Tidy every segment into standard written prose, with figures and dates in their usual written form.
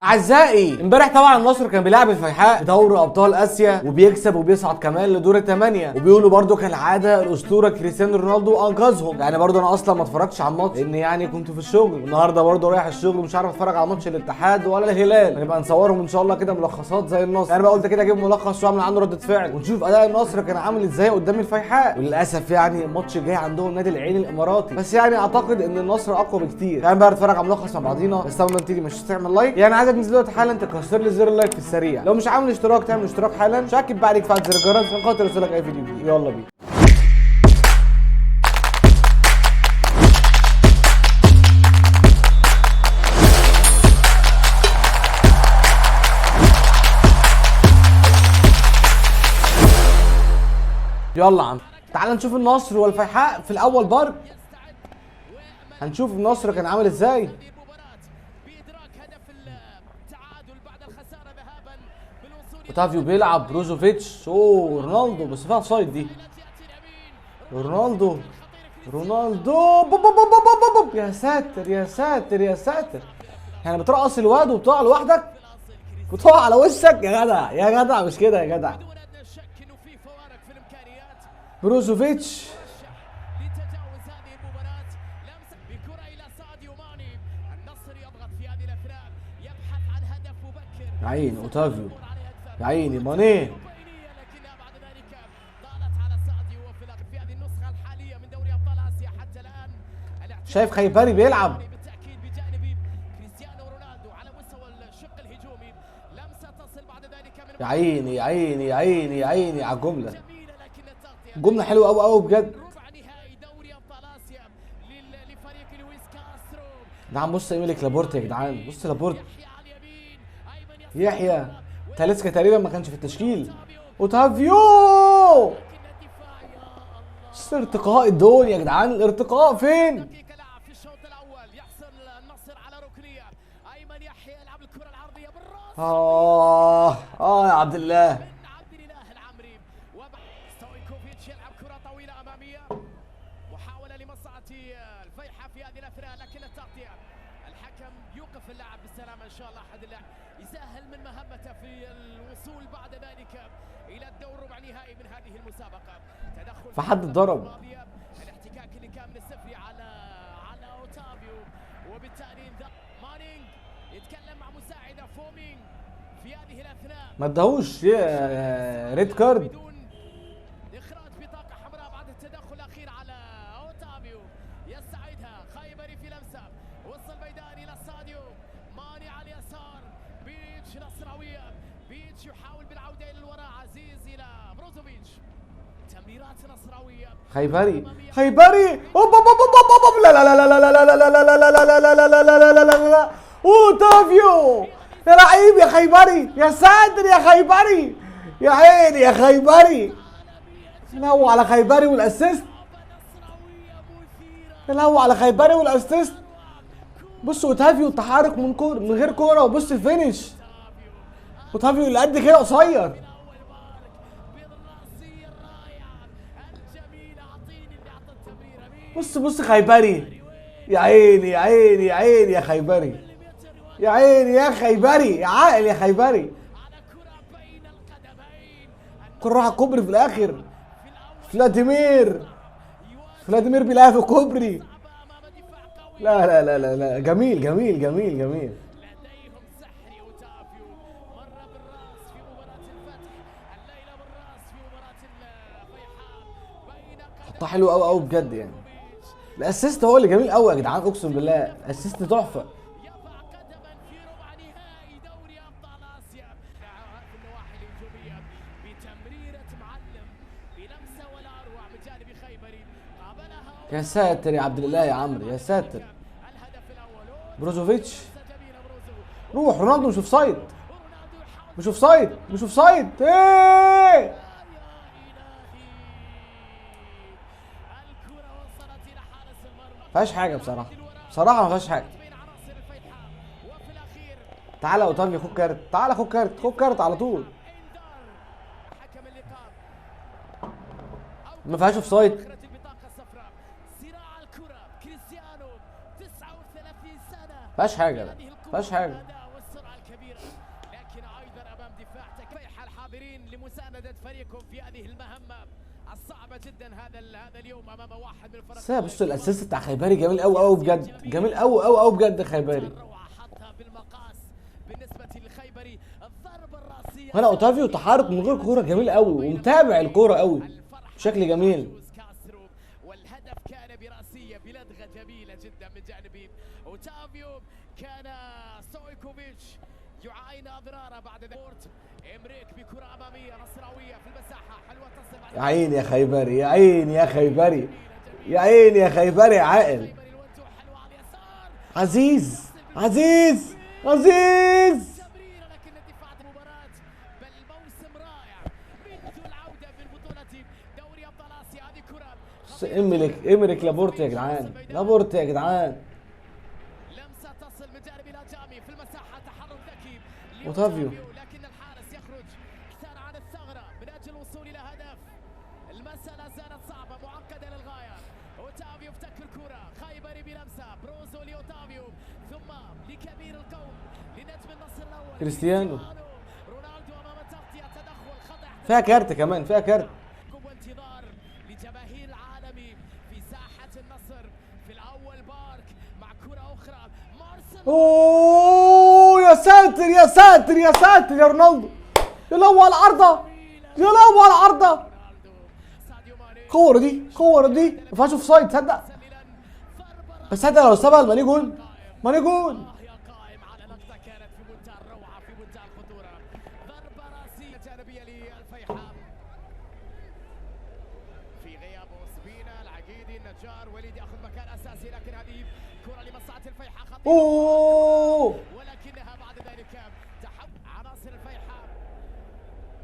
اعزائي، امبارح طبعا النصر كان بيلعب الفيحاء في دوري ابطال اسيا وبيكسب وبيصعد كمان لدور الثمانيه، وبيقولوا برده كالعاده الاسطوره كريستيانو رونالدو انقذهم. يعني برده انا اصلا ما اتفرجتش على الماتش لان يعني كنت في الشغل، والنهارده برده رايح الشغل ومش عارف اتفرج على ماتش الاتحاد ولا الهلال. هنبقى نصورهم ان شاء الله كده ملخصات زي النصر. يعني بقى قلت كده اجيب ملخص واعمل عنه رده فعل ونشوف اداء النصر كان عامل ازاي قدام الفيحاء. وللاسف يعني الماتش الجاي عندهم نادي العين الاماراتي، بس يعني اعتقد ان النصر اقوى بكتير. يعني بقى نتفرج على ملخص مع بعضينا، بس اول ما نبتدي مش تعمل لايك، يعني عايزك تنزل دلوقتي حالا تكسر لي زر اللايك في السريع. لو مش عامل اشتراك تعمل اشتراك حالا، شاكب بعدك فعل زر الجرس عشان خاطر يوصلك اي فيديو جديد. يلا بينا. يلا عم تعال نشوف النصر والفيحاء في الاول برضه. هنشوف النصر كان عامل ازاي. اوتافيو بيلعب، بروزوفيتش، رونالدو، بس فيها اوفسايد دي. رونالدو بوب بوب بوب بوب. يا ساتر يا ساتر يا ساتر، يعني بترقص الواد وبتقع لوحدك وتقع على وشك يا جدع يا جدع، مش كده يا جدع. بروزوفيتش يا عيني اوتافيو، يا عيني ماني. شايف خيباري بيلعب. يا عيني يا عيني يا عيني يا عيني على الجمله. جمله حلوه قوي قوي بجد. يا جدعان بص ايميليك لابورت يا جدعان، بص لابورت. يحيى تاليسكا تقريبا ما كانش في التشكيل. اوتافيو، بص ارتقاء الدون يا جدعان، الارتقاء فين؟ يا عبد الله. محاولة لمصلحة الفيحاء في هذه الأثناء، لكن التغطية الحكم يوقف اللاعب بالسلامة إن شاء الله. أحد اللاعب يسهل من مهمته في الوصول بعد ذلك إلى الدور ربع نهائي من هذه المسابقة. تدخل فحد ضرب الاحتكاك اللي كان من السفري على أوتافيو، وبالتالي مانينج يتكلم مع مساعده فومينج في هذه الأثناء. ما اداهوش ريد كارد. إخراج بطاقة حمراء بعد التدخل الأخير على أوتافيو. يستعيدها خيبري في لمسة وسط الميدان إلى الساديو ماني على اليسار. بيتش نصراوية، بيتش يحاول بالعودة إلى الوراء. عزيز إلى بروزوفيتش، تمريرات نصراوية. خيبري لا لا لا لا لا لا لا لا لا لا لا لا لا لا لا لا لا لا. اوتافيو يا لعيب يا خيبري، يا ساتر يا خيبري، يا عيني يا خيبري. الهو على خيبري والاسيست، الهو على خيبري والاسيست. بص اوتافيو التحرك من غير كوره، وبص الفينش. اوتافيو اللي قد كده قصير. بص خيبري، يا عيني يا عيني يا عيني يا خيبري، يا عيني يا خيبري، يا عاقل يا خيبري. كل راح كوبري في الاخر. فلاديمير بيلعب في كوبري. لا لا لا لا لا، جميل جميل جميل جميل. حطها حلو قوي قوي بجد يعني. الاسيست هو اللي جميل قوي يا جدعان، اقسم بالله الاسيست تحفه. يا ساتر يا عبد الله يا عمرو، يا ساتر. بروزوفيتش روح. رونالدو مش اوفسايد، مش اوفسايد، مش اوفسايد. ايه فيهاش حاجه بصراحه، بصراحه ما فيهاش حاجه. تعالى اوتافيو خد كارت، تعالى خد كارت، خد كارت على طول. ما فيهاش اوفسايد. فيهاش حاجه، لا فيهاش حاجه. لمساندة فريقهم في هذه المهمة الصعبة جدا هذا اليوم امام واحد من الفرق. بس بص الاسيست بتاع خيبري جميل قوي قوي بجد، جميل قوي قوي قوي بجد خيبري. حطها بالمقاس بالنسبة للخيبري. الضربة الراسية هنا اوتافيو تحرك من غير كوره جميل قوي ومتابع الكوره قوي بشكل جميل. والهدف كان براسية بلدغة جميلة جدا من جانب اوتافيو. كان ستويكوفيتش يعاين اضراره بعد ذلك. امريك بكرة امامية نصراوية في المساحة حلوة تصل. يا عيني يا خيبري، يا عيني يا خيبري، يا عيني يا خيبري عاقل. عزيز عزيز عزيز. لكن دفاع المباراة بل موسم رائع منذ العودة في البطولة دوري ابطال اسيا. هذه كرة إيمريك لابورت يا جدعان، لابورت يا جدعان. لمسة تصل من جانب الهجامي في المساحة. تحرك ذكي اوتافيو لكن الحارس يخرج اكثر عن الثغرة من اجل الوصول الى هدف. المسألة زالت صعبة معقدة للغاية. اوتافيو افتك الكرة. خيبري بلمسة. بروزو لاوتافيو ثم لكبير القوم لنجم النصر الاول كريستيانو. رونالدو امام التغطية. تدخل خطأ فيها كارت كمان، فيها كارت. وانتظار لجماهير العالم في ساحة النصر في الاول بارك مع كرة اخرى. مارسيل. اوه يا ساتر يا ساتر يا ساتر يا رونالدو، يا لو على العارضة، يا لو على العارضة. الكورة دي ما فيهاش اوف سايد تصدق، بس حتى لو سابها ماني جول، ماني جول. قائم على لقطة كانت في منتهى الروعة في منتهى الخطورة. ضربة راسية جانبية للفيحاء في غياب سبينا العقيدي. النجار وليد ياخذ مكان اساسي لكن هذه كرة لمصلحة الفيحاء خطيرة. اوه ولكنها بعد ذلك تحول عناصر الفيحاء.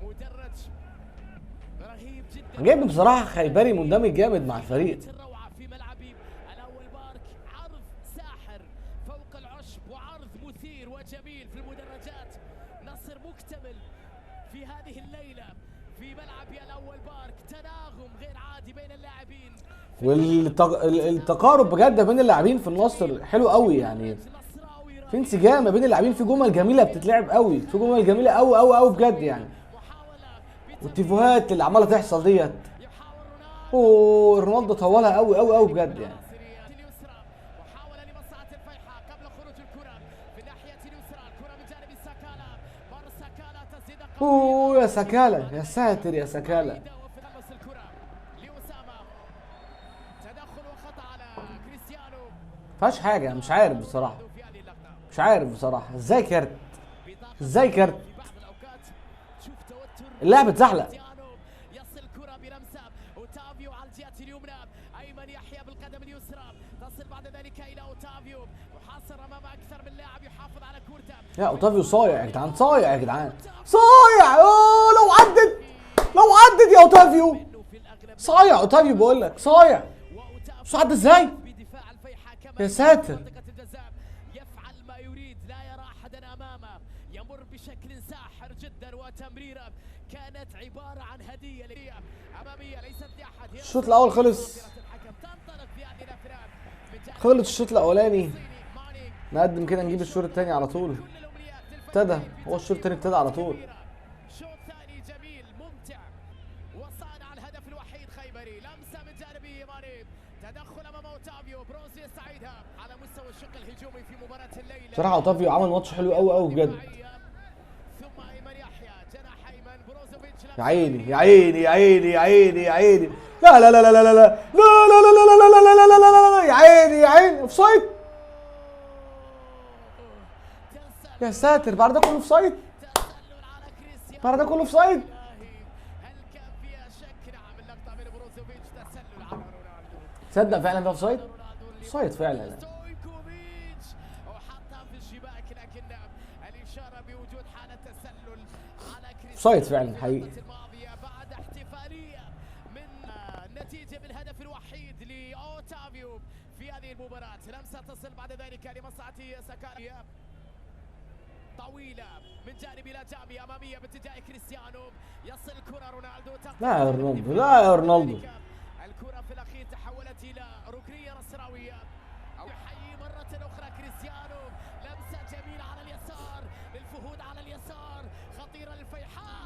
مدرج رهيب جدا. عجبني بصراحة خيبري مندمج جامد مع الفريق. الروعة في ملعب الاول بارك. عرض ساحر فوق العشب وعرض مثير وجميل في المدرجات. نصر مكتمل في هذه الليلة في ملعب الاول بارك. تناغم غير عادي بين اللاعبين والتقارب بجد بين اللاعبين في النصر حلو قوي، يعني في انسجام ما بين اللاعبين، في جمل جميله بتتلعب قوي، في جمل جميله قوي قوي قوي بجد يعني. والتيفوهات اللي عماله تحصل ديت. اوه رونالدو طولها قوي قوي قوي بجد يعني. محاولة لمصلحة الفيحاء قبل خروج الكرة في الناحية اليسرى. الكرة من جانب ساكالا. مر ساكالا تسديدة قوية. اوه يا ساكالا، يا ساتر يا ساكالا. خلص الكرة لأسامة. تدخل وخطأ على كريستيانو. مفيهاش حاجه، مش عارف بصراحه، مش عارف بصراحه ازاي كارت، ازاي كارت. في بعض الأوقات شوف توتر. اللاعب اتزحلق. يصل الكرة بلمسة. اوتافيو على الجهة اليمنى. ايمن يحيى بالقدم اليسرى. تصل بعد ذلك الى اوتافيو. محاصر امام اكثر من لاعب يحافظ على كورته. يا اوتافيو صايع يا جدعان، صايع يا جدعان، صايع. اوه لو عدت، لو عدت يا اوتافيو. صايع اوتافيو بقول لك، صايع. مش عدى ازاي؟ بدفاع الفيحاء كما يا ساتر. منطقة الجزاء. يفعل ما يريد لا يرى احدا امامه. يمر بشكل ساحر جدا وتمريره كانت عبارة عن هدية امامية ليست لاحد. الشوط الاول خلص، خلص الشوط الاولاني. نقدم كده نجيب الشوط الثاني على طول. ابتدى هو الشوط الثاني ابتدى على طول. شوط ثاني جميل ممتع وصانع الهدف الوحيد خيبري. لمسة من جانب ماني. تدخل امام اوتافيو. بروزو يستعيدها على مستوى الشق الهجومي في مباراة الليلة. بصراحة اوتافيو عمل ماتش حلو قوي قوي بجد. ثم ايمن يحيى جناح ايمن. بروزوفيتش يا عيني يا عيني يا عيني يا عيني يا عيني. لا لا لا لا لا لا لا لا لا لا لا لا لا لا لا لا. يا عيني يا عيني اوف سايد. يا ساتر بعد ده كله اوف سايد، بعد ده كله اوف سايد. هل كان فيها شك؟ نعم اللقطة من بروزوفيتش تسلل على رونالدو. تصدق فعلا ده اوف سايد، سايد فعلا. ستويكوفيتش وحطها في الشباك لكن الإشارة بوجود حالة تسلل على كريستيانو. سايد فعلا حقيقي. الماضية بعد احتفالية من النتيجة بالهدف الوحيد لأوتافيو في هذه المباراة. لمسة تصل بعد ذلك لمصلحة ساكالا طويلة من جانب الهجامي أمامية باتجاه كريستيانو. يصل الكرة رونالدو. لا يا رونالدو، لا يا رونالدو. الكرة في الأخير تحولت إلى ركنية نصراوية. أو يحيي مرة أخرى كريستيانو. لمسة جميلة على اليسار للفهود على اليسار. خطيرة للفيحاء.